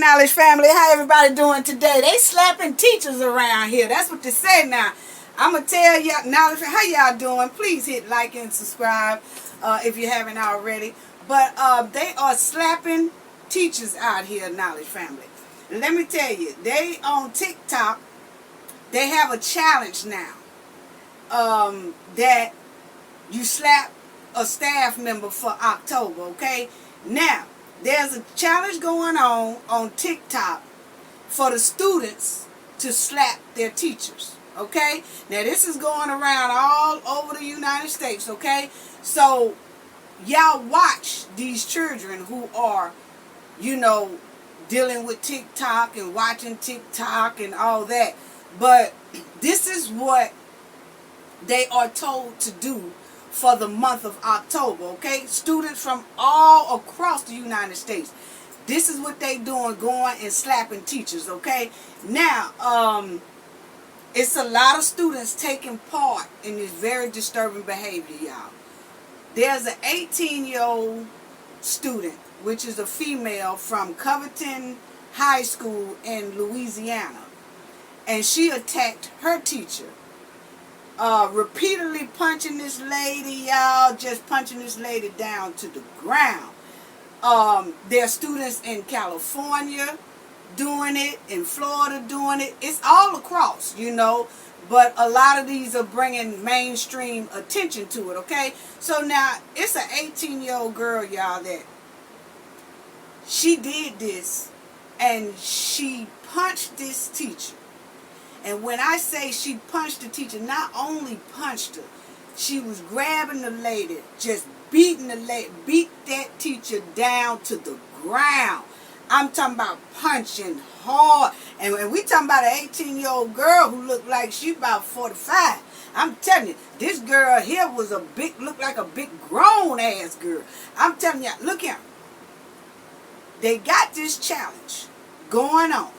Knowledge family. How everybody doing today? They slapping teachers around here. That's what they say now. I'm going to tell y'all, Knowledge, how y'all doing? Please hit like and subscribe if you haven't already. But they are slapping teachers out here, Knowledge family. And let me tell you, they on TikTok, they have a challenge now that you slap a staff member for October, okay? Now, there's a challenge going on TikTok for the students to slap their teachers, okay? Now, this is going around all over the United States, okay? So, y'all watch these children who are, you know, dealing with TikTok and watching TikTok and all that. But this is what they are told to do for the month of October, okay? Students from all across the United States. This is what they doing, going and slapping teachers, okay? Now, it's a lot of students taking part in this very disturbing behavior, y'all. There's an 18-year-old student, which is a female from Covington High School in Louisiana. And she attacked her teacher. Repeatedly punching this lady, y'all, just punching this lady down to the ground. There are students in California doing it, in Florida doing it. It's all across, you know, but a lot of these are bringing mainstream attention to it, okay? So now, it's an 18-year-old girl, y'all, that she did this, and she punched this teacher. And when I say she punched the teacher, not only punched her, she was grabbing the lady, just beating the lady, beat that teacher down to the ground. I'm talking about punching hard. And we talking about an 18-year-old girl who looked like she about 45. I'm telling you, this girl here was looked like a big grown-ass girl. I'm telling you, look here. They got this challenge going on.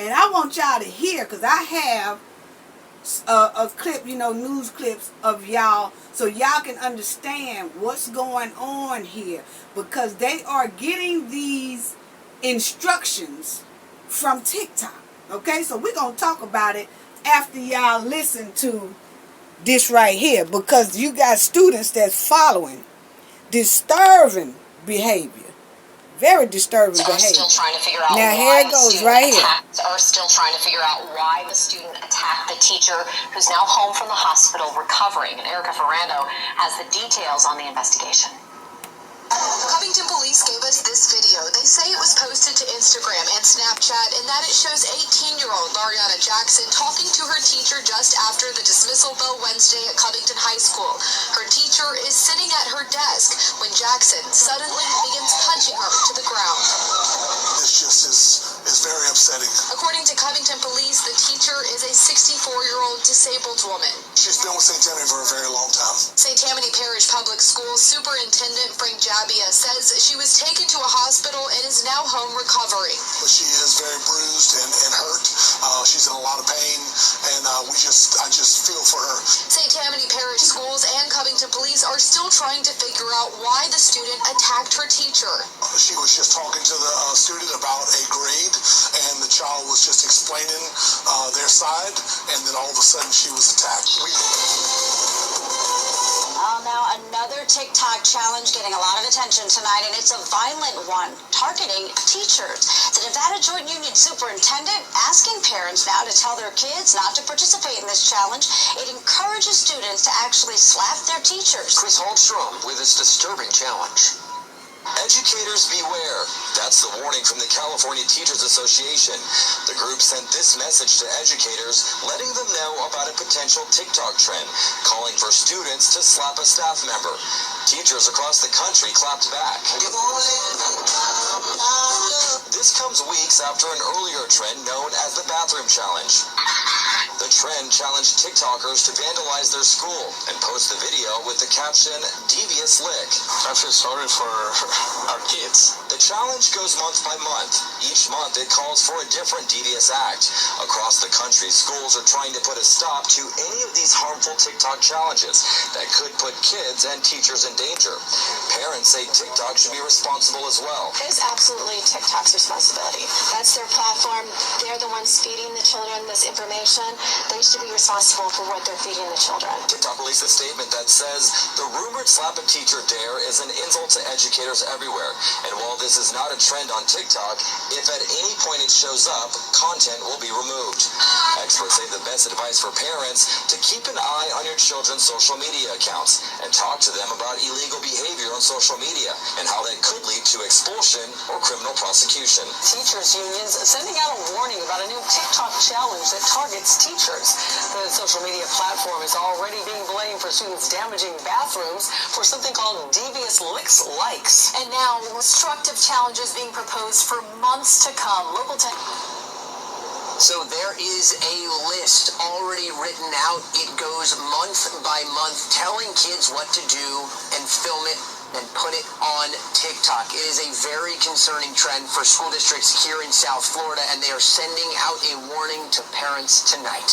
And I want y'all to hear, because I have a clip, you know, news clips of y'all, so y'all can understand what's going on here. Because they are getting these instructions from TikTok. Okay, so we're going to talk about it after y'all listen to this right here. Because you got students that's following disturbing behavior. Very disturbing behavior. Still trying to figure out now why here it goes right here. Are still trying to figure out why the student attacked the teacher, who's now home from the hospital recovering. And Erica Ferrando has the details on the investigation. Covington police gave us this video. They say it was posted to Instagram and Snapchat, and that it shows 18-year-old Lariana Jackson talking to her teacher just after the dismissal bell Wednesday at Covington High School. Her teacher is sitting at her desk when Jackson suddenly begins punching her to the ground. This just is very upsetting. According to Covington police, the teacher is a 64-year-old disabled woman. She's been with St. Tammany for a very long time. St. Tammany Parish Public Schools Superintendent Frank Jabbia says she was taken to a hospital and is now home recovering. But she is very bruised and hurt. She's in a lot of pain, and I just feel for her. St. Tammany Parish Schools and Covington police are still trying to figure out why the student attacked her teacher. She was just talking to the student about a grade, and the child was just explaining their side, and then all of a sudden she was attacked. Now another TikTok challenge getting a lot of attention tonight, and it's a violent one targeting teachers. The Nevada Joint Union Superintendent asking parents now to tell their kids not to participate in this challenge. It encourages students to actually slap their teachers. Chris Holmstrom with this disturbing challenge. Educators beware. That's the warning from the California Teachers Association. The group sent this message to educators, letting them know about a potential TikTok trend, calling for students to slap a staff member. Teachers across the country clapped back. This comes weeks after an earlier trend known as the bathroom challenge. The trend challenged TikTokers to vandalize their school and post the video with the caption, "Devious Lick." I feel sorry for our kids. The The challenge goes month by month. Each month it calls for a different devious act. Across the country, schools are trying to put a stop to any of these harmful TikTok challenges that could put kids and teachers in danger. Parents say TikTok should be responsible as well. It's absolutely TikTok's responsibility. That's their platform. They're the ones feeding the children this information. They should be responsible for what they're feeding the children. TikTok released a statement that says the rumored slap a teacher dare is an insult to educators everywhere. And while this is not a trend on TikTok, if at any point it shows up, content will be removed. Experts say the best advice for parents to keep an eye on your children's social media accounts and talk to them about illegal behavior on social media and how that could lead to expulsion or criminal prosecution. Teachers unions sending out a warning about a new TikTok challenge that targets teachers. The social media platform is already being blamed for students damaging bathrooms for something called devious likes. And now, destructive challenges being proposed for months to come. So there is a list already written out. It goes month by month, telling kids what to do and film it and put it on TikTok. It is a very concerning trend for school districts here in South Florida, and they are sending out a warning to parents tonight.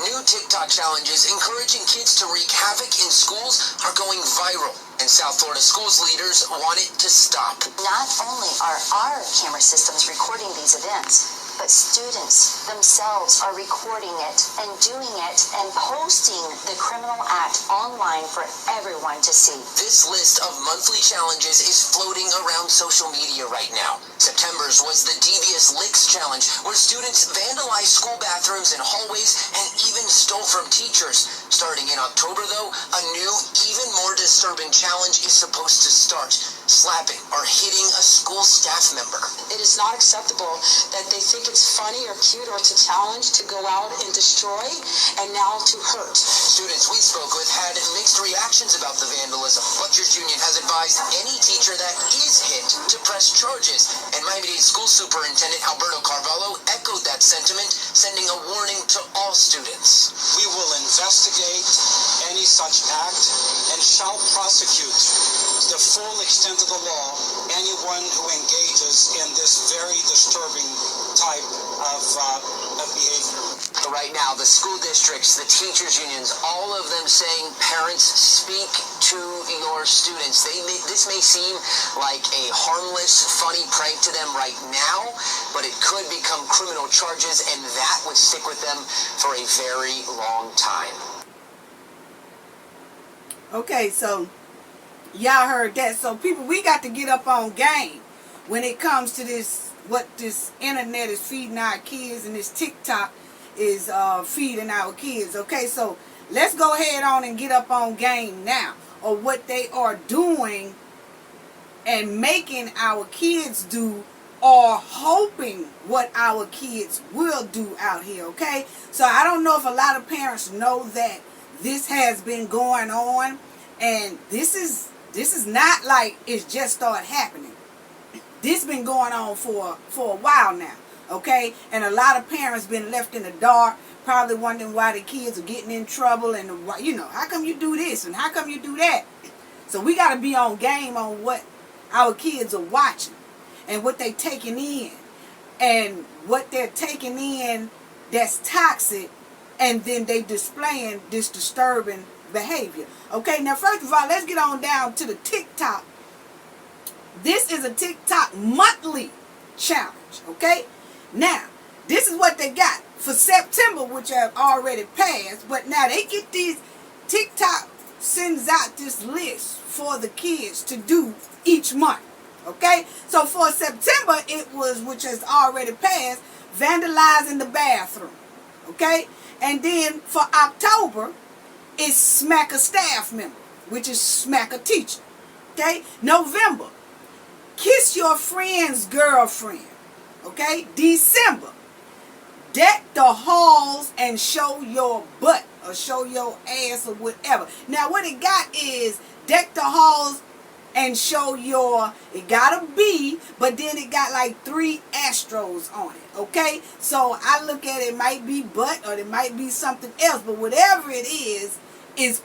New TikTok challenges encouraging kids to wreak havoc in schools are going viral, and South Florida schools leaders want it to stop. Not only are our camera systems recording these events, but students themselves are recording it and doing it and posting the criminal act online for everyone to see. This list of monthly challenges is floating around social media right now. September's was the Devious Licks Challenge, where students vandalized school bathrooms and hallways and even stole from teachers. Starting in October, though, a new, even more disturbing challenge is supposed to start: slapping or hitting a school staff member. It is not acceptable that they think it's funny or cute or to challenge to go out and destroy and now to hurt. Students we spoke with had mixed reactions about the vandalism. Rutgers Union has advised any teacher that is hit to press charges, and Miami-Dade School Superintendent Alberto Carvalho echoed that sentiment, sending a warning to all students. We will investigate any such act and shall prosecute to the full extent of the law anyone who engages in this very disturbing type of behavior. Right now, the school districts, the teachers unions, all of them saying, parents, speak to your students. This may seem like a harmless, funny prank to them right now, but it could become criminal charges, and that would stick with them for a very long time. Okay, so y'all heard that. So people, we got to get up on game when it comes to this, what this internet is feeding our kids and this TikTok is feeding our kids. Okay, so let's go ahead on and get up on game now, or what they are doing and making our kids do, or hoping what our kids will do out here. Okay, so I don't know if a lot of parents know that this has been going on, and this is not like it's just started happening. This been going on for a while now, okay? And a lot of parents been left in the dark, probably wondering why the kids are getting in trouble, and you know, how come you do this and how come you do that? So we got to be on game on what our kids are watching and what they taking in, and what they're taking in that's toxic, and then they displaying this disturbing behavior. Okay, now first of all, let's get on down to the TikTok. This is a TikTok monthly challenge. Okay, now this is what they got for September, which have already passed, but now they get these, TikTok sends out this list for the kids to do each month. Okay, so for September it was, which has already passed, vandalizing the bathroom. Okay, and then for October it's smack a staff member, which is smack a teacher. Okay, November, kiss your friend's girlfriend. Okay, December, deck the halls and show your butt or show your ass or whatever. Now what it got is deck the halls and show your, it got a B, but then it got like 3 astros on it. Okay, so I look at it, might be butt or it might be something else, but whatever it is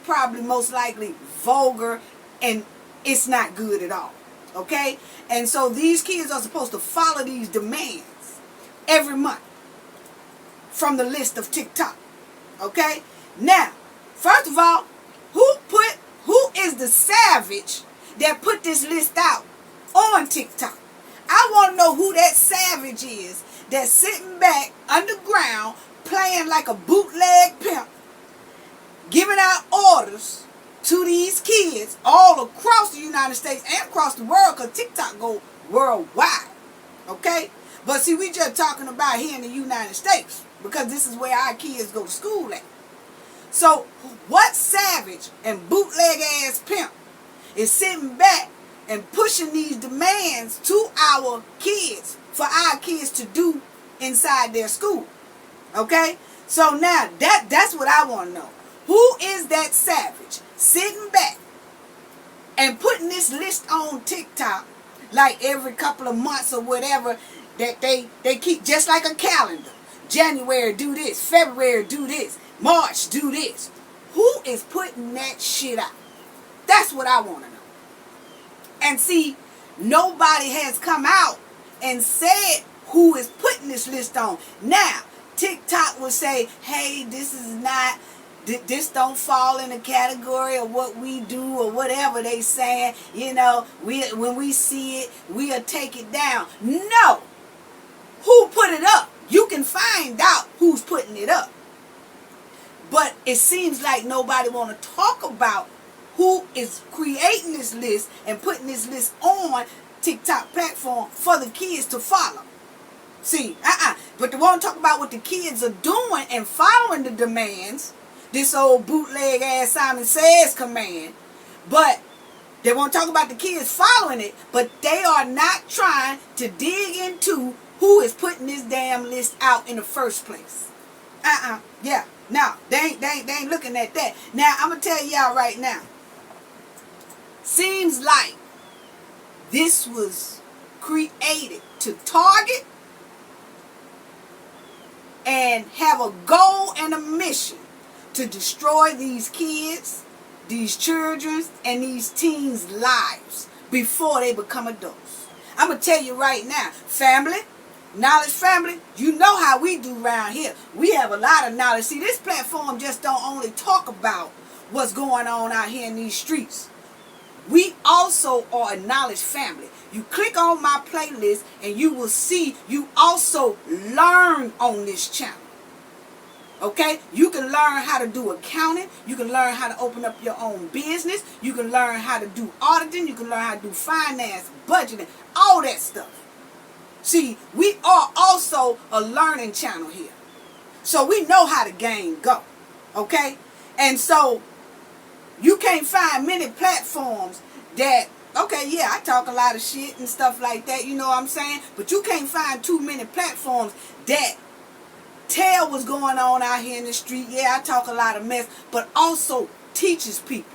probably most likely vulgar, and it's not good at all. Okay? And so these kids are supposed to follow these demands every month from the list of TikTok. Okay? Now, first of all, who is the savage that put this list out on TikTok? I want to know who that savage is that's sitting back underground playing like a bootleg pimp, giving out orders to these kids all across the United States and across the world, because TikTok go worldwide. Okay? But see, we just talking about here in the United States because this is where our kids go to school at. So what savage and bootleg ass pimp is sitting back and pushing these demands to our kids for our kids to do inside their school? Okay? So now that's what I want to know. Who is that savage sitting back and putting this list on TikTok like every couple of months or whatever, that they keep just like a calendar? January do this, February do this, March do this. Who is putting that shit out? That's what I want to know. And see, nobody has come out and said who is putting this list on. Now, TikTok will say, hey, this don't fall in the category of what we do or whatever they saying. You know, when we see it, we'll take it down. No. Who put it up? You can find out who's putting it up. But it seems like nobody want to talk about who is creating this list and putting this list on TikTok platform for the kids to follow. See, but they want to talk about what the kids are doing and following the demands, this old bootleg ass Simon Says command. But they want to talk about the kids following it, but they are not trying to dig into who is putting this damn list out in the first place. Yeah. No, they ain't looking at that. Now, I'm going to tell y'all right now. Seems like this was created to target and have a goal and a mission to destroy these kids, these children, and these teens' lives before they become adults. I'm going to tell you right now, family, knowledge family, you know how we do around here. We have a lot of knowledge. See, this platform just don't only talk about what's going on out here in these streets. We also are a knowledge family. You click on my playlist and you will see you also learn on this channel. Okay? You can learn how to do accounting. You can learn how to open up your own business. You can learn how to do auditing. You can learn how to do finance, budgeting, all that stuff. See, we are also a learning channel here. So we know how the game go. Okay? And so you can't find many platforms that, okay, yeah, I talk a lot of shit and stuff like that, you know what I'm saying? But you can't find too many platforms that tell what's going on out here in the street. Yeah, I talk a lot of mess, but also teaches people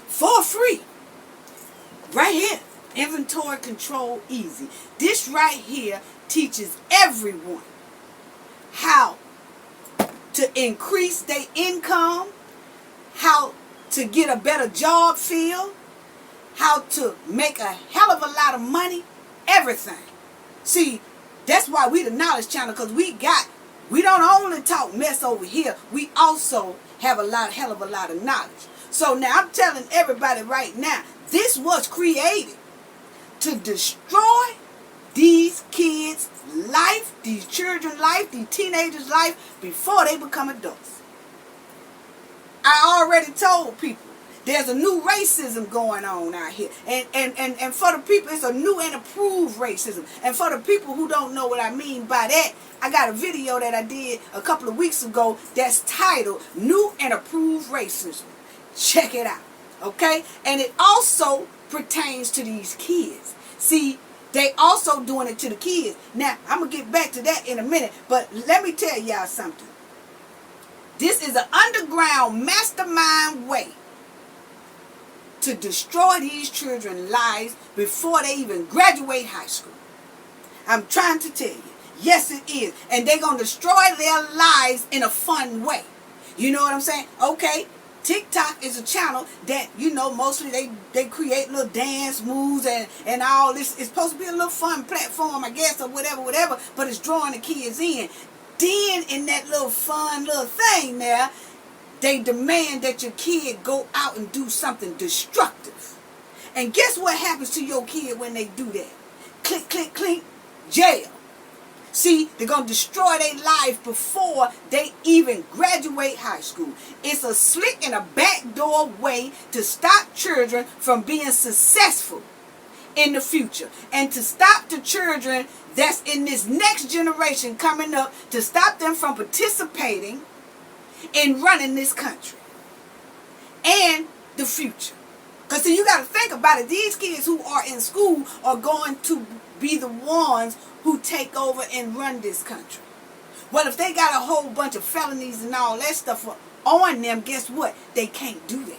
for free. Right here. Inventory Control Easy. This right here teaches everyone how to increase their income, how to get a better job field, how to make a hell of a lot of money, everything. See, that's why we the knowledge channel, because we don't only talk mess over here, we also have hell of a lot of knowledge. So now I'm telling everybody right now, this was created to destroy these kids' life, these children's life, these teenagers' life before they become adults. I already told people there's a new racism going on out here. And for the people, it's a new and approved racism. And for the people who don't know what I mean by that, I got a video that I did a couple of weeks ago that's titled New and Approved Racism. Check it out. Okay? And it also pertains to these kids. See, they also doing it to the kids. Now, I'm going to get back to that in a minute, but let me tell y'all something. This is an underground mastermind way to destroy these children's lives before they even graduate high school. I'm trying to tell you. Yes, it is. And they're going to destroy their lives in a fun way. You know what I'm saying? Okay, TikTok is a channel that, you know, mostly they create little dance moves and all this. It's supposed to be a little fun platform, I guess, or whatever, but it's drawing the kids in. Then in that little fun little thing there, they demand that your kid go out and do something destructive. And guess what happens to your kid when they do that? Click, click, click, jail. See, they're going to destroy their life before they even graduate high school. It's a slick and a backdoor way to stop children from being successful in the future. And to stop the children that's in this next generation coming up, to stop them from participating in running this country and the future. Because see, you got to think about it. These kids who are in school are going to be the ones who take over and run this country. Well, if they got a whole bunch of felonies and all that stuff on them, guess what? They can't do that.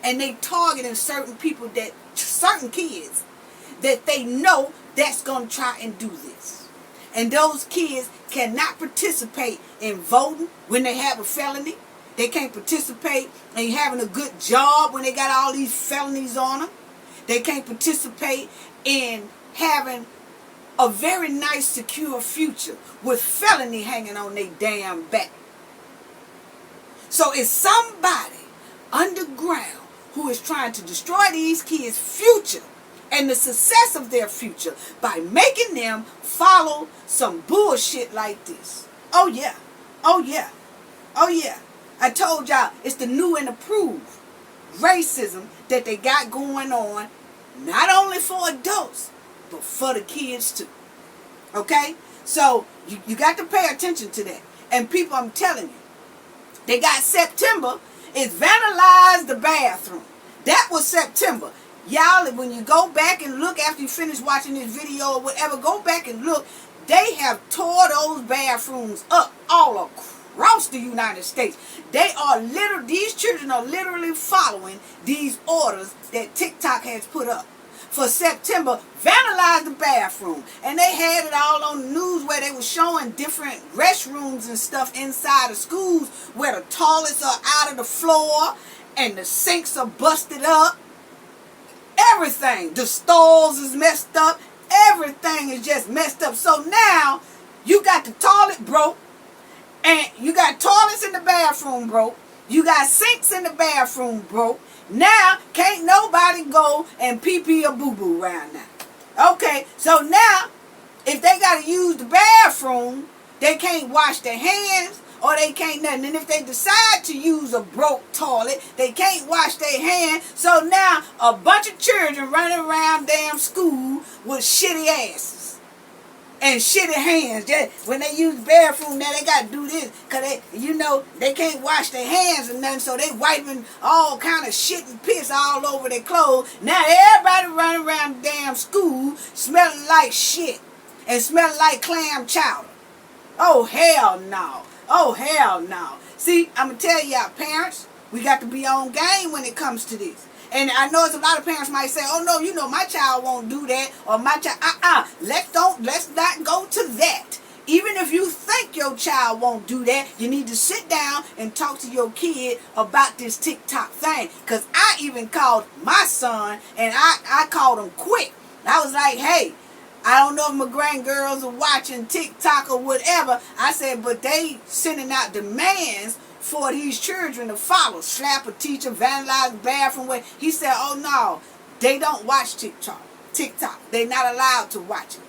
And they targeting certain people, certain kids that they know that's going to try and do this. And those kids cannot participate in voting when they have a felony. They can't participate in having a good job when they got all these felonies on them. They can't participate in having a very nice, secure future with felony hanging on their damn back. So it's somebody underground who is trying to destroy these kids' future and the success of their future by making them follow some bullshit like this. Oh yeah. Oh yeah. Oh yeah. I told y'all, it's the new and approved racism that they got going on, not only for adults, but for the kids too. Okay? So, you got to pay attention to that. And people, I'm telling you, they got September, it's vandalized the bathroom. That was September. Y'all, when you go back and look after you finish watching this video or whatever, go back and look. They have tore those bathrooms up all across the United States. These children are literally following these orders that TikTok has put up. For September, vandalized the bathroom. And they had it all on the news where they were showing different restrooms and stuff inside of schools where the toilets are out of the floor and the sinks are busted up. Everything. The stalls is messed up. Everything is just messed up. So now, you got the toilet broke. And you got toilets in the bathroom broke. You got sinks in the bathroom broke. Now, can't nobody go and pee-pee or boo-boo around now. Okay, so now, if they got to use the bathroom, they can't wash their hands or they can't nothing. And if they decide to use a broke toilet, they can't wash their hands. So now, a bunch of children running around damn school with shitty asses and shitty hands. When they use the bathroom, now they got to do this. Because, they can't wash their hands and nothing. So they wiping all kind of shit and piss all over their clothes. Now everybody running around the damn school smelling like shit. And smelling like clam chowder. Oh, hell no. Oh, hell no. See, I'm going to tell y'all, parents, we got to be on game when it comes to this. And I know a lot of parents might say, oh no, my child won't do that, or my child, let's not go to that. Even if you think your child won't do that, you need to sit down and talk to your kid about this TikTok thing. Because I even called my son, and I called him quick. I was like, hey, I don't know if my grandgirls are watching TikTok or whatever. I said, but they sending out demands for these children to follow. Slap a teacher, vandalize the bathroom. He said, oh no, they don't watch TikTok. They're not allowed to watch it.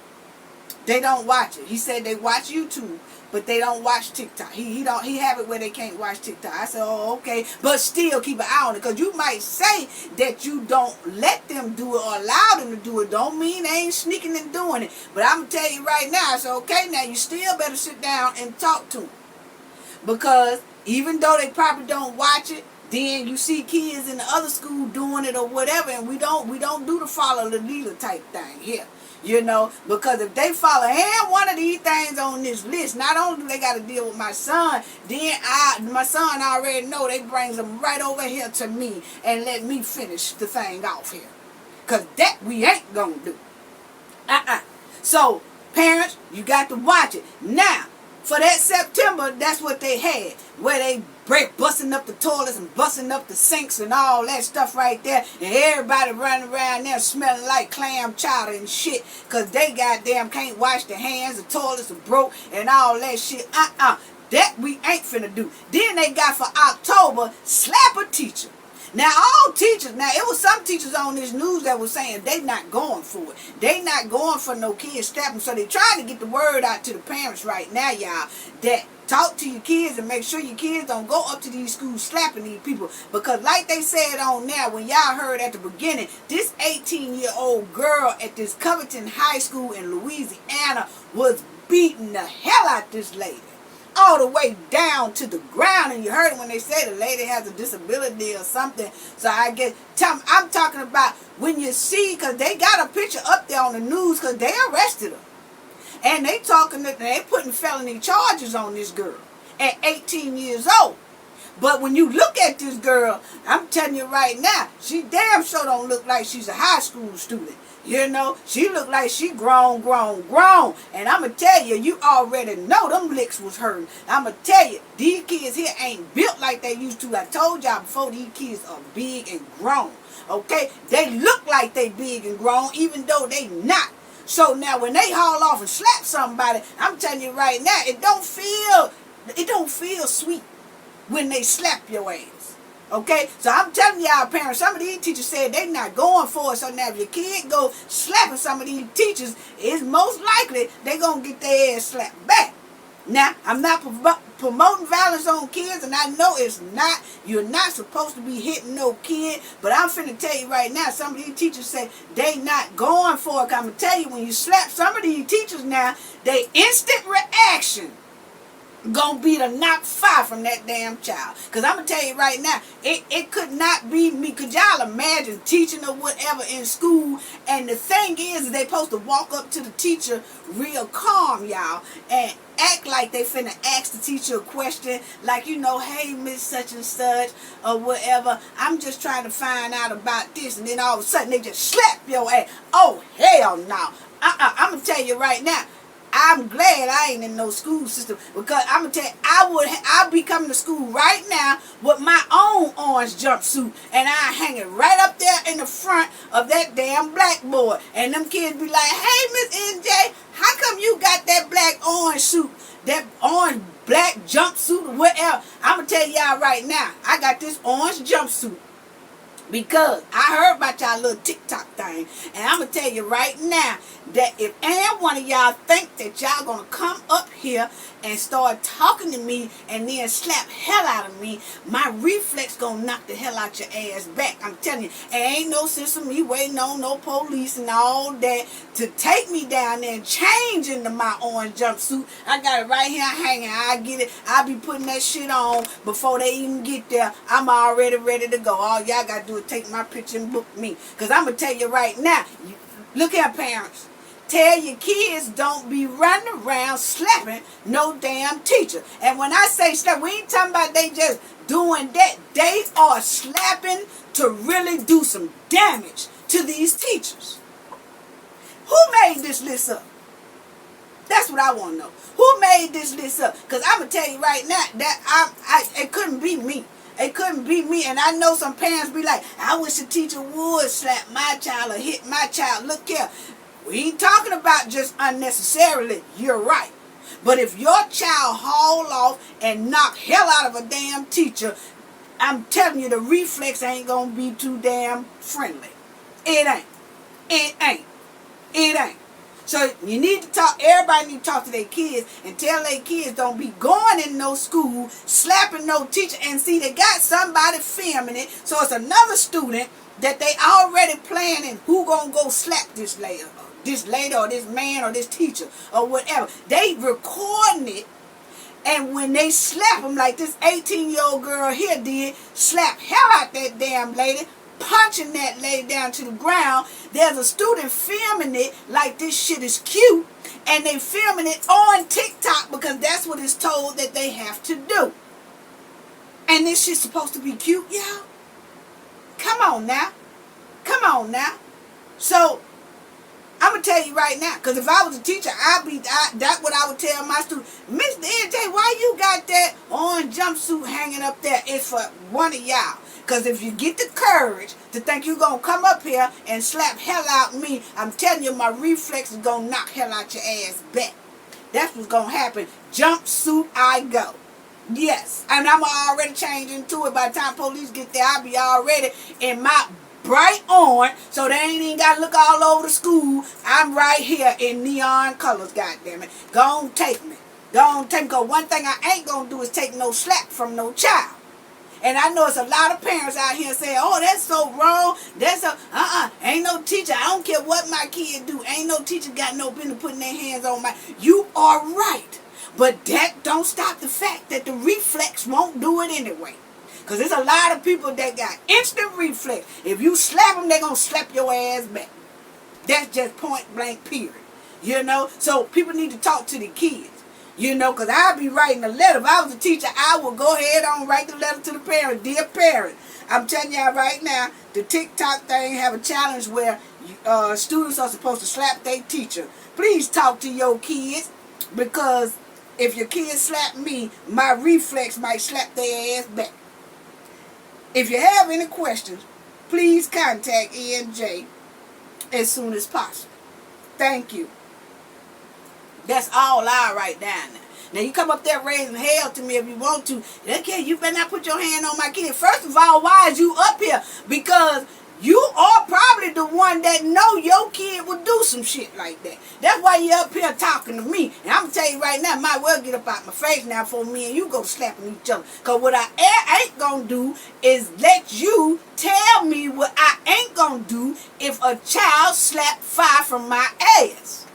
They don't watch it. He said they watch YouTube, but they don't watch TikTok. He have it where they can't watch TikTok. I said, oh, okay, but still keep an eye on it, because you might say that you don't let them do it or allow them to do it. Don't mean they ain't sneaking and doing it. But I'm gonna tell you right now, I said, okay, now you still better sit down and talk to them, because even though they probably don't watch it, then you see kids in the other school doing it or whatever, and we don't do the follow the leader type thing here. Because if they follow one of these things on this list, not only do they got to deal with my son, then my son already know they brings them right over here to me and let me finish the thing off here. Because that we ain't going to do. So, parents, you got to watch it. Now, For that September, that's what they had. Where they busting up the toilets and busting up the sinks and all that stuff right there. And everybody running around there smelling like clam chowder and shit. Because they goddamn can't wash their hands. The toilets are broke and all that shit. That we ain't finna do. Then they got for October, slap a teacher. Now all teachers, now it was some teachers on this news that was saying they not going for it. They not going for no kids slapping. So they trying to get the word out to the parents right now, y'all, that talk to your kids and make sure your kids don't go up to these schools slapping these people. Because like they said on there, when y'all heard at the beginning, this 18-year-old girl at this Covington High School in Louisiana was beating the hell out this lady. All the way down to the ground. And you heard it when they say the lady has a disability or something. So I guess I'm talking about when you see, because they got a picture up there on the news because they arrested her. And they putting felony charges on this girl at 18 years old. But when you look at this girl, I'm telling you right now, she damn sure don't look like she's a high school student. You know, she look like she grown. And I'm going to tell you, you already know them licks was hurting. I'm going to tell you, these kids here ain't built like they used to. I told y'all before, these kids are big and grown. Okay? They look like they big and grown, even though they not. So now when they haul off and slap somebody, I'm telling you right now, it don't feel sweet when they slap your ass. Okay, so I'm telling y'all parents, some of these teachers said they not going for it. So now if your kid go slapping some of these teachers, it's most likely they going to get their ass slapped back. Now, I'm not promoting violence on kids, and I know you're not supposed to be hitting no kid, but I'm finna tell you right now, some of these teachers say they not going for it. I'm going to tell you, when you slap some of these teachers now, they instant reaction gonna be to knock fire from that damn child. Because I'm gonna tell you right now, it could not be me. Could y'all imagine teaching or whatever in school, and the thing is they supposed to walk up to the teacher real calm, y'all, and act like they finna ask the teacher a question, like, you know, hey, Miss such and such or whatever, I'm just trying to find out about this, and then all of a sudden they just slap your ass. Oh, hell no. I'm gonna tell you right now, I'm glad I ain't in no school system, because I'm gonna tell you, I'll be coming to school right now with my own orange jumpsuit, and I hang it right up there in the front of that damn blackboard, and them kids be like, hey, Miss NJ, how come you got that black orange suit, that orange black jumpsuit or whatever? I'm gonna tell y'all right now, I got this orange jumpsuit because I heard about y'all little Tik-Tok thing. And I'm going to tell you right now that if any one of y'all think that y'all going to come up here and start talking to me and then slap hell out of me, my reflex going to knock the hell out your ass back. I'm telling you, it ain't no sense of me waiting on no police and all that to take me down there and change into my orange jumpsuit. I got it right here hanging. I get it. I'll be putting that shit on before they even get there. I'm already ready to go. All y'all got to do is take my picture and book me. Because I'm going to tell you right now, look here, parents. Tell your kids don't be running around slapping no damn teacher. And when I say slap, we ain't talking about they just doing that. They are slapping to really do some damage to these teachers. Who made this list up? That's what I want to know. Who made this list up? Because I'm going to tell you right now that it couldn't be me. It couldn't be me. And I know some parents be like, I wish a teacher would slap my child or hit my child. Look here. We ain't talking about just unnecessarily. You're right. But if your child haul off and knock hell out of a damn teacher, I'm telling you, the reflex ain't going to be too damn friendly. It ain't. It ain't. It ain't. So you need to talk, everybody need to talk to their kids and tell their kids don't be going in no school, slapping no teacher, and see they got somebody filming it. So it's another student that they already planning who gonna go slap this lady or this man or this teacher or whatever. They recording it, and when they slap them like this 18-year-old girl here did, slap hell out that damn lady, punching that lady down to the ground. There's a student filming it like this shit is cute, and they filming it on TikTok because that's what it's told that they have to do. And this shit's supposed to be cute, y'all? Come on now. Come on now. So I'm going to tell you right now, because if I was a teacher, that's what I would tell my students. Mr. NJ, why you got that orange jumpsuit hanging up there? It's for one of y'all. Because if you get the courage to think you're going to come up here and slap hell out me, I'm telling you, my reflex is going to knock hell out your ass back. That's what's going to happen. Jumpsuit I go. Yes. And I'm already changing to it. By the time police get there, I'll be already in my bright orange, so they ain't even got to look all over the school. I'm right here in neon colors, goddammit. Go on, take me. Go on, take me. Because one thing I ain't going to do is take no slap from no child. And I know it's a lot of parents out here saying, oh, that's so wrong. That's so, ain't no teacher. I don't care what my kid do. Ain't no teacher got no business putting their hands on my. You are right. But that don't stop the fact that the reflex won't do it anyway. Because there's a lot of people that got instant reflex. If you slap them, they're going to slap your ass back. That's just point blank period. You know? So people need to talk to the kids. You know, because I'll be writing a letter. If I was a teacher, I would go ahead and write the letter to the parents. Dear parents, I'm telling y'all right now, the Tik-Tok thing have a challenge where students are supposed to slap their teacher. Please talk to your kids, because if your kids slap me, my reflex might slap their ass back. If you have any questions, please contact ENJ as soon as possible. Thank you. That's all I write down there. Now, you come up there raising hell to me if you want to. Okay, you better not put your hand on my kid. First of all, why is you up here? Because you are probably the one that know your kid would do some shit like that. That's why you up here talking to me. And I'm going to tell you right now, I might well get up out my face now for me and you go slapping each other. Because what I ain't going to do is let you tell me what I ain't going to do if a child slap fire from my ass.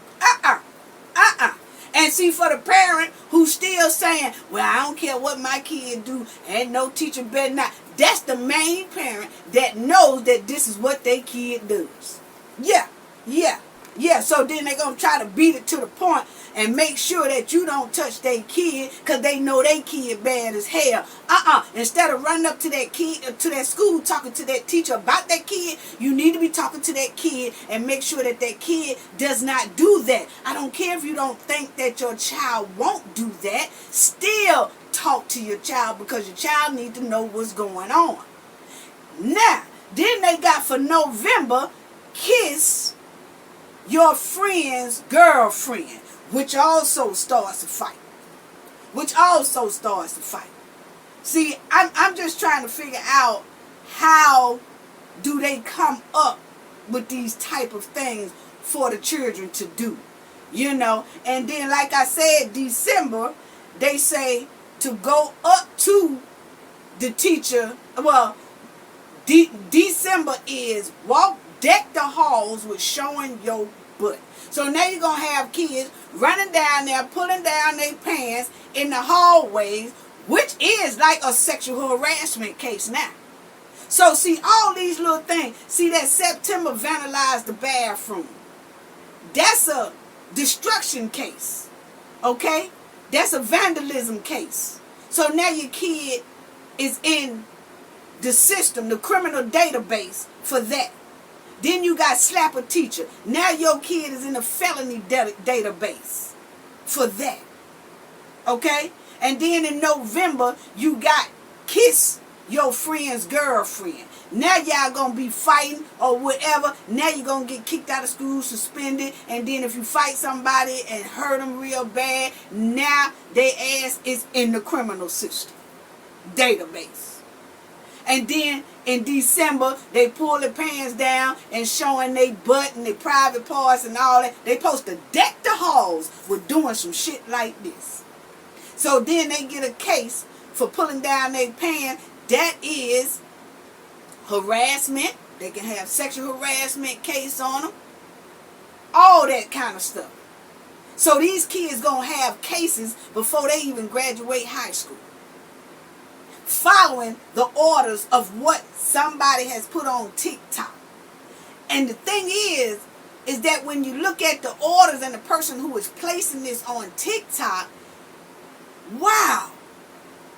And see, for the parent who's still saying, well, I don't care what my kid do, and no teacher better not. That's the main parent that knows that this is what their kid does. Yeah. So then they're going to try to beat it to the point and make sure that you don't touch their kid because they know their kid bad as hell. Instead of running up to that kid, to that school, talking to that teacher about that kid, you need to be talking to that kid and make sure that that kid does not do that. I don't care if you don't think that your child won't do that. Still talk to your child, because your child needs to know what's going on. Now, then they got for November, kiss your friend's girlfriend, which also starts a fight. See, I'm just trying to figure out how do they come up with these type of things for the children to do. You know, and then like I said, December, they say to go up to the teacher. Well, December is deck the halls with showing your butt. So now you're going to have kids running down there, pulling down their pants in the hallways, which is like a sexual harassment case now. So see, all these little things. See, that September vandalized the bathroom. That's a destruction case. Okay? That's a vandalism case. So now your kid is in the system, the criminal database for that. Then you got slap a teacher. Now your kid is in the felony database for that. Okay? And then in November, you got kiss your friend's girlfriend. Now y'all gonna be fighting or whatever. Now you're gonna get kicked out of school, suspended. And then if you fight somebody and hurt them real bad, now their ass is in the criminal system database. And then in December, they pull their pants down and showing their butt and their private parts and all that. They supposed to deck the halls with doing some shit like this. So then they get a case for pulling down their pants. That is harassment. They can have sexual harassment case on them. All that kind of stuff. So these kids gonna have cases before they even graduate high school, following the orders of what somebody has put on TikTok. And the thing is that when you look at the orders and the person who is placing this on TikTok, wow,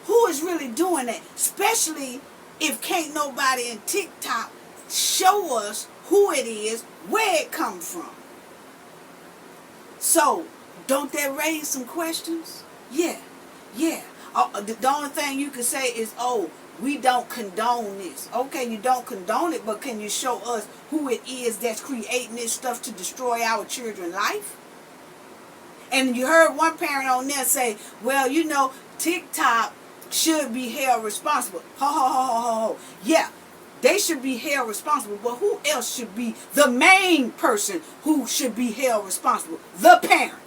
who is really doing that? Especially if can't nobody in TikTok show us who it is, where it comes from. So, don't that raise some questions? Yeah, yeah. The only thing you can say is, oh, we don't condone this. Okay, you don't condone it, but can you show us who it is that's creating this stuff to destroy our children's life? And you heard one parent on there say, well, you know, TikTok should be held responsible. Ho, ho, ho, ho, ho, ho. Yeah, they should be held responsible, but who else should be the main person who should be held responsible? The parent.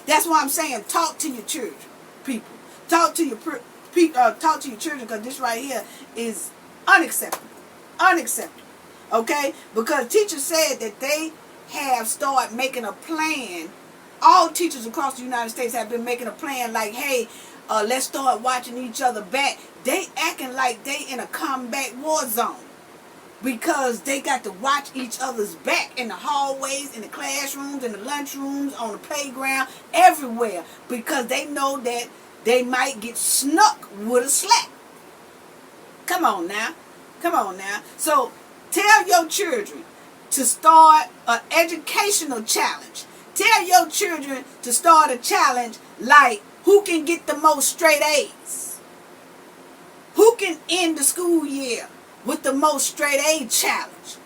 That's why I'm saying talk to your children, people. Talk to your children, because this right here is unacceptable. Unacceptable. Okay? Because teachers said that they have started making a plan. All teachers across the United States have been making a plan like, hey, let's start watching each other back. They acting like they in a combat war zone, because they got to watch each other's back in the hallways, in the classrooms, in the lunchrooms, on the playground, everywhere, because they know that they might get snuck with a slap. Come on now. Come on now. So tell your children to start an educational challenge. Tell your children to start a challenge like, who can get the most straight A's? Who can end the school year with the most straight A challenge?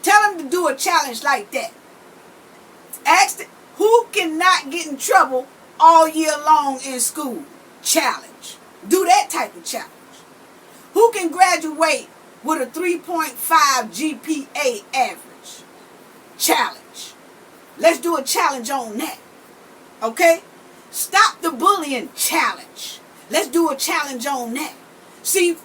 Tell them to do a challenge like that. Ask them, who cannot get in trouble all year long in school? Challenge. Do that type of challenge. Who can graduate with a 3.5 GPA average? Challenge. Let's do a challenge on that. Okay? Stop the bullying challenge. Let's do a challenge on that. See,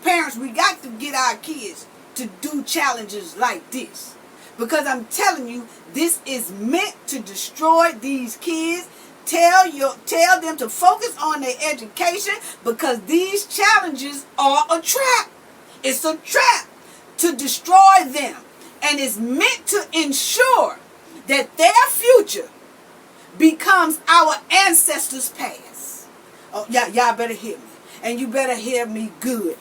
parents, we got to get our kids to do challenges like this. Because I'm telling you, this is meant to destroy these kids. Tell them to focus on their education, because these challenges are a trap. It's a trap to destroy them. And it's meant to ensure that their future becomes our ancestors' past. Oh, y'all better hear me. And you better hear me good.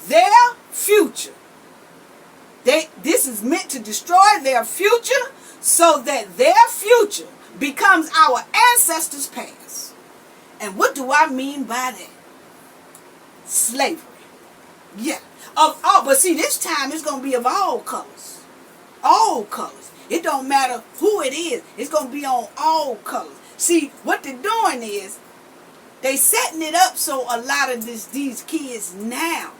Their future. This is meant to destroy their future so that their future becomes our ancestors' past. And what do I mean by that? Slavery. Yeah. But see, this time it's going to be of all colors. All colors. It don't matter who it is. It's going to be on all colors. See, what they're doing is they setting it up so a lot of these kids now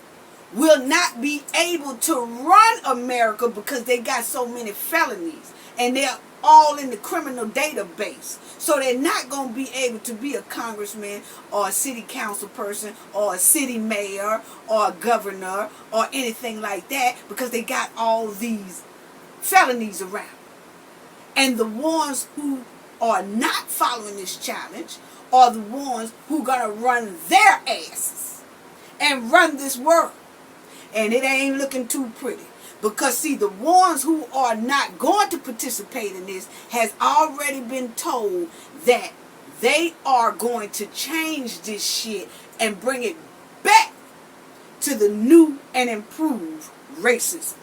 will not be able to run America, because they got so many felonies and they're all in the criminal database. So they're not going to be able to be a congressman or a city council person or a city mayor or a governor or anything like that, because they got all these felonies around. And the ones who are not following this challenge are the ones who are going to run their asses and run this world. And it ain't looking too pretty. Because see, the ones who are not going to participate in this has already been told that they are going to change this shit and bring it back to the new and improved racism.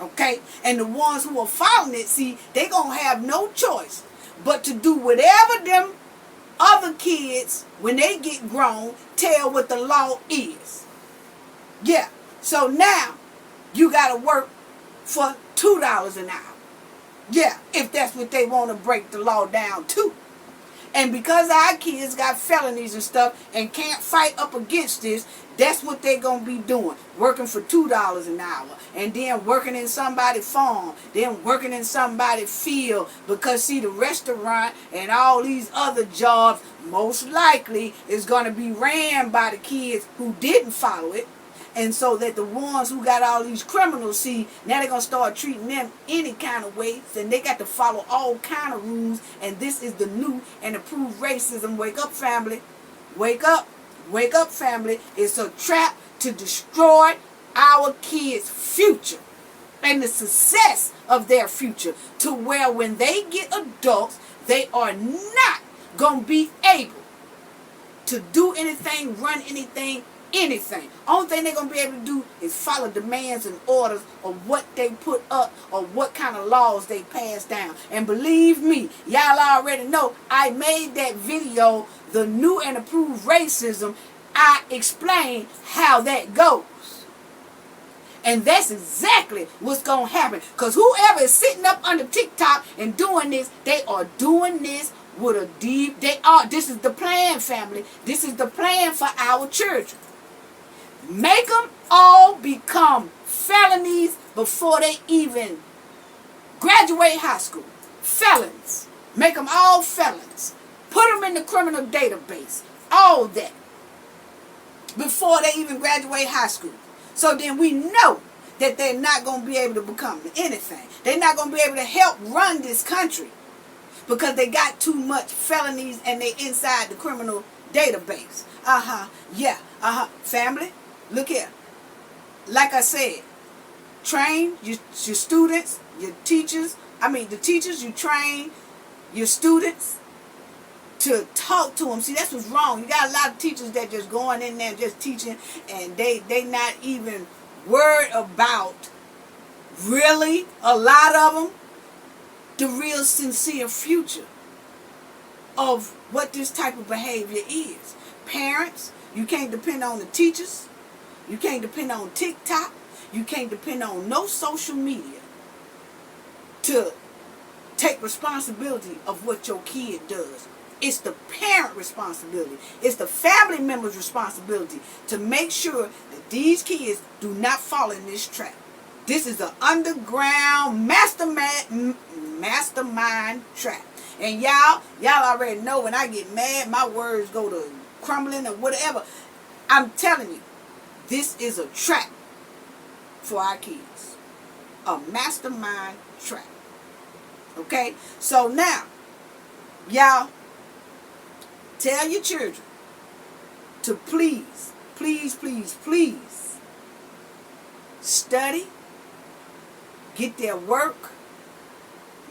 Okay? And the ones who are following it, see, they're going to have no choice but to do whatever them other kids, when they get grown, tell what the law is. Yeah. So now, you got to work for $2 an hour. Yeah, if that's what they want to break the law down to. And because our kids got felonies and stuff and can't fight up against this, that's what they're going to be doing. Working for $2 an hour. And then working in somebody's farm. Then working in somebody's field. Because see, the restaurant and all these other jobs most likely is going to be ran by the kids who didn't follow it. And so that the ones who got all these criminals, see, now they're going to start treating them any kind of way. And they got to follow all kind of rules. And this is the new and approved racism. Wake up, family. Wake up. Wake up, family. It's a trap to destroy our kids' future and the success of their future, to where when they get adults, they are not going to be able to do anything, run anything anything. Only thing they're going to be able to do is follow demands and orders of what they put up or what kind of laws they pass down. And believe me, y'all already know I made that video, The New and Approved Racism. I explained how that goes. And that's exactly what's going to happen. Because whoever is sitting up under TikTok and doing this, they are doing this with a deep, this is the plan, family. This is the plan for our children. Make them all become felonies before they even graduate high school. Felons. Make them all felons. Put them in the criminal database. All that. Before they even graduate high school. So then we know that they're not going to be able to become anything. They're not going to be able to help run this country. Because they got too much felonies and they inside the criminal database. Yeah. Family, look here. Like I said, train your students, your teachers. The teachers, you train your students to talk to them. See, that's what's wrong. You got a lot of teachers that just going in there just teaching, and they not even worried about, really, a lot of them, the real sincere future of what this type of behavior is. Parents, you can't depend on the teachers. You can't depend on TikTok. You can't depend on no social media to take responsibility of what your kid does. It's the parent responsibility. It's the family member's responsibility to make sure that these kids do not fall in this trap. This is an underground mastermind trap. And y'all already know when I get mad, my words go to crumbling or whatever. I'm telling you, this is a trap for our kids. A mastermind trap. Okay? So now, y'all, tell your children to please study, get their work,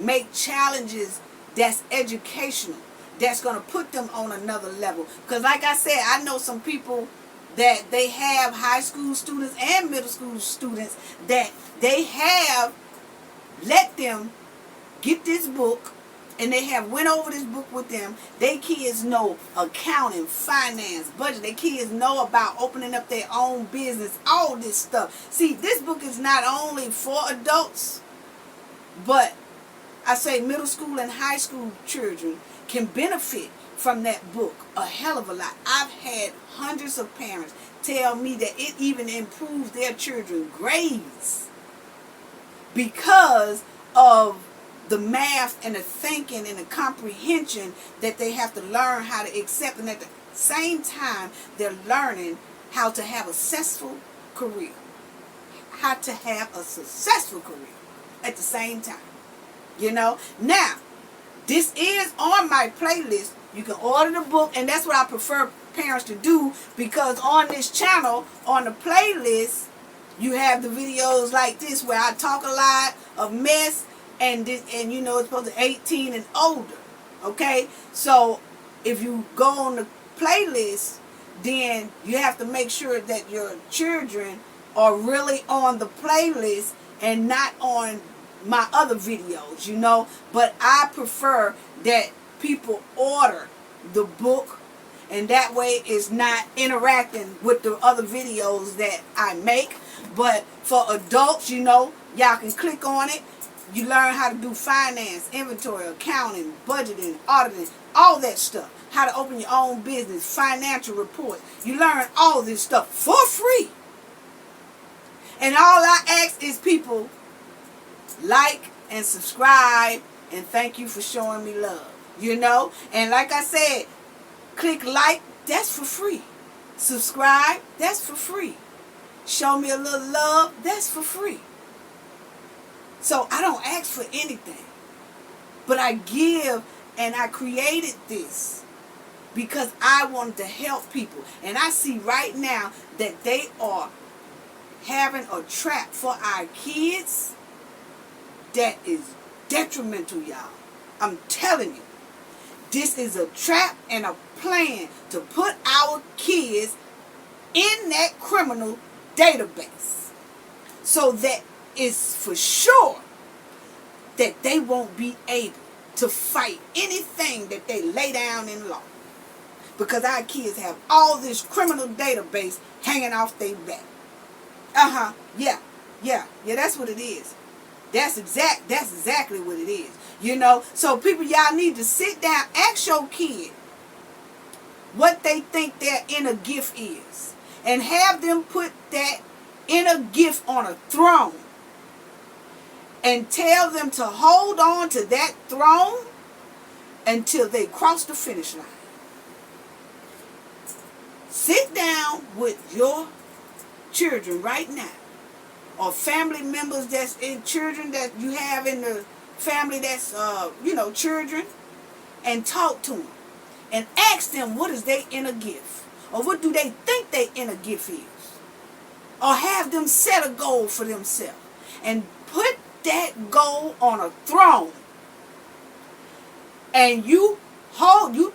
make challenges that's educational, that's going to put them on another level. Because like I said, I know some people that they have high school students and middle school students that they have let them get this book, and they have went over this book with them. They kids know accounting, finance, budget. Their kids know about opening up their own business, all this stuff. See, this book is not only for adults, but I say middle school and high school children can benefit from that book a hell of a lot. I've had hundreds of parents tell me that it even improves their children's grades because of the math and the thinking and the comprehension that they have to learn how to accept, and at the same time they're learning how to have a successful career. How to have a successful career at the same time. Now, this is on my playlist. You can order the book, and that's what I prefer parents to do, because on this channel, on the playlist, you have the videos like this where I talk a lot of mess, and it's supposed to be 18 and older. Okay? So if you go on the playlist, then you have to make sure that your children are really on the playlist and not on my other videos, But I prefer that people order the book, and that way it's not interacting with the other videos that I make. But for adults, y'all can click on it. You learn how to do finance, inventory, accounting, budgeting, auditing, all that stuff. How to open your own business, financial reports. You learn all this stuff for free. And all I ask is people like and subscribe, and thank you for showing me love. And like I said, click like, that's for free. Subscribe, that's for free. Show me a little love, that's for free. So I don't ask for anything, but I give, and I created this because I wanted to help people. And I see right now that they are having a trap for our kids that is detrimental, y'all. I'm telling you. This is a trap and a plan to put our kids in that criminal database, so that it's for sure that they won't be able to fight anything that they lay down in law. Because our kids have all this criminal database hanging off their back. Yeah, that's what it is. That's exactly what it is. You know, so people, y'all need to sit down, ask your kid what they think their inner gift is, and have them put that inner gift on a throne, and tell them to hold on to that throne until they cross the finish line. Sit down with your children right now, or family members that's in children that you have in the family that's, children, and talk to them and ask them what is their inner gift, or what do they think their inner gift is, or have them set a goal for themselves and put that goal on a throne, and you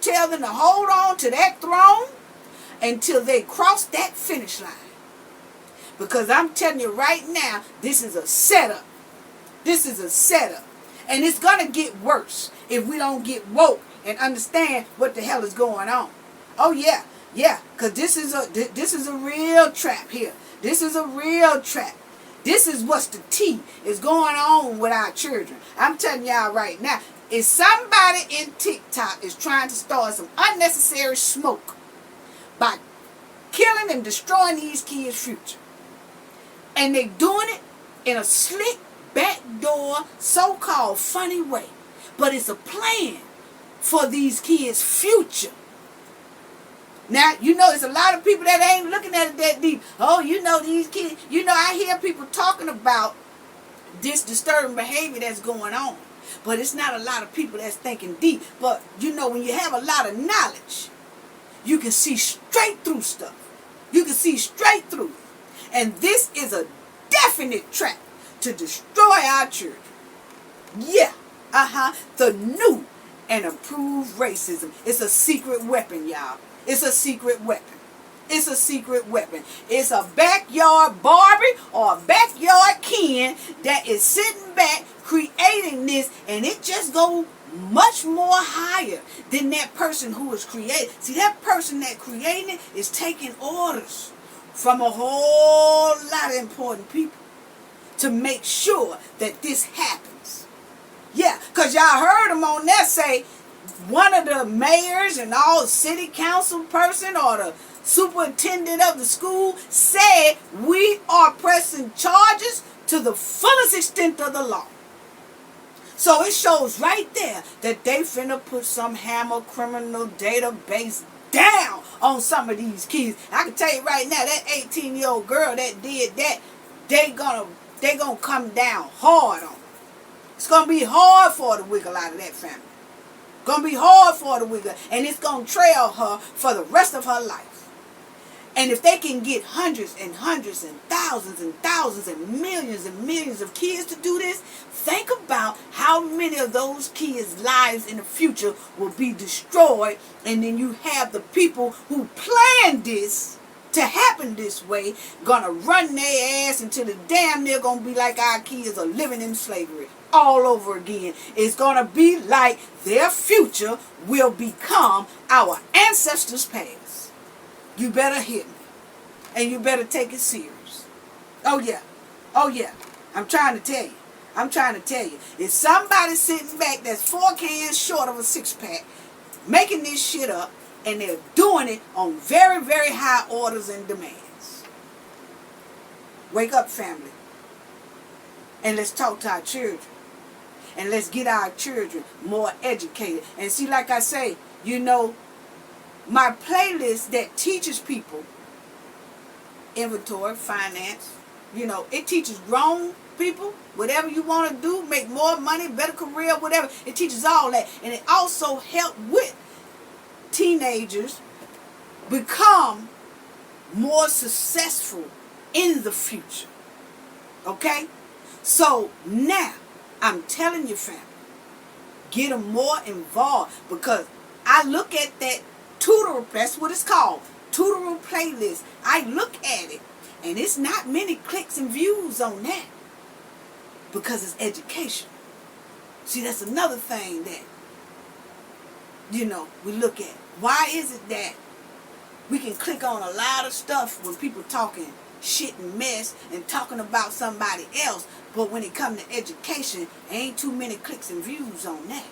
tell them to hold on to that throne until they cross that finish line. Because I'm telling you right now, this is a setup. This is a setup. And it's going to get worse if we don't get woke and understand what the hell is going on. Oh yeah, because this is a real trap here. This is a real trap. This is what's the tea is going on with our children. I'm telling y'all right now, if somebody in TikTok is trying to start some unnecessary smoke by killing and destroying these kids' future, and they doing it in a slick, backdoor, so-called funny way, but it's a plan for these kids' future. Now, there's a lot of people that ain't looking at it that deep. Oh, these kids, I hear people talking about this disturbing behavior that's going on. But it's not a lot of people that's thinking deep. But, when you have a lot of knowledge, you can see straight through stuff. You can see straight through it. And this is a definite trap to destroy our children. Yeah, the new and improved racism. It's a secret weapon, y'all. It's a secret weapon. It's a secret weapon. It's a backyard Barbie or a backyard Ken that is sitting back creating this, and it just goes much more higher than that person who was created. See, that person that created it is taking orders from a whole lot of important people to make sure that this happens. Yeah, because y'all heard them on there say one of the mayors and all the city council person or the superintendent of the school said we are pressing charges to the fullest extent of the law. So it shows right there that they finna put some hammer criminal database down on some of these kids. I can tell you right now, that 18-year-old girl that did that, they gonna come down hard on her. It's gonna be hard for her to wiggle out of that family. Gonna be hard for her to wiggle, and it's gonna trail her for the rest of her life. And if they can get hundreds and hundreds and thousands and millions of kids to do this, think about how many of those kids' lives in the future will be destroyed. And then you have the people who planned this to happen this way gonna run their ass until the damn near gonna be like our kids are living in slavery all over again. It's gonna be like their future will become our ancestors' past. You better hit me. And you better take it serious. Oh yeah. I'm trying to tell you. If somebody's sitting back that's 4 cans short of a 6-pack, making this shit up, and they're doing it on very, very high orders and demands. Wake up, family. And let's talk to our children. And let's get our children more educated. And see, like I say, my playlist that teaches people inventory, finance, it teaches grown people, whatever you want to do, make more money, better career, whatever. It teaches all that. And it also helps with teenagers become more successful in the future. Okay? So now, I'm telling you, family, get them more involved, because I look at that tutor, that's what it's called, tutoral playlist. I look at it, and it's not many clicks and views on that because it's education. See, that's another thing that, we look at. Why is it that we can click on a lot of stuff when people talking shit and mess and talking about somebody else, but when it comes to education, ain't too many clicks and views on that?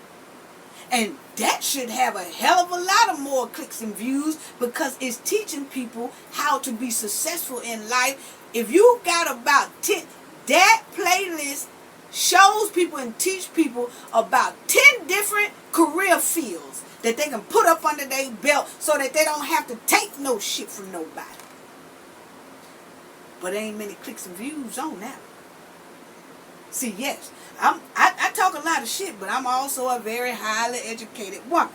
And that should have a hell of a lot of more clicks and views because it's teaching people how to be successful in life. If you got about 10, that playlist shows people and teach people about 10 different career fields that they can put up under their belt so that they don't have to take no shit from nobody. But there ain't many clicks and views on that. See, yes, I talk a lot of shit, but I'm also a very highly educated woman.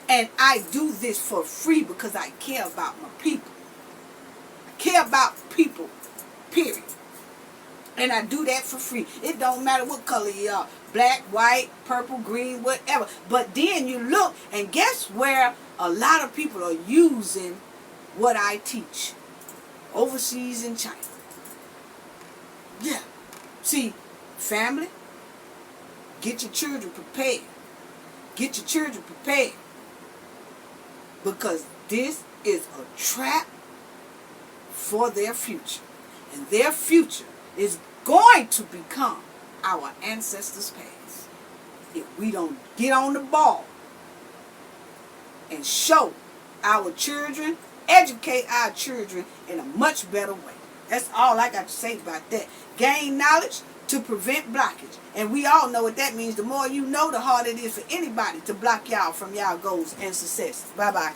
And I do this for free because I care about my people. I care about people, period. And I do that for free. It don't matter what color you are. Black, white, purple, green, whatever. But then you look, and guess where a lot of people are using what I teach? Overseas in China. Yeah. See, family, get your children prepared. Get your children prepared. Because this is a trap for their future. And their future is going to become our ancestors' past. If we don't get on the ball and show our children, educate our children in a much better way. That's all I got to say about that. Gain knowledge to prevent blockage. And we all know what that means. The more you know, the harder it is for anybody to block y'all from y'all goals and success. Bye-bye.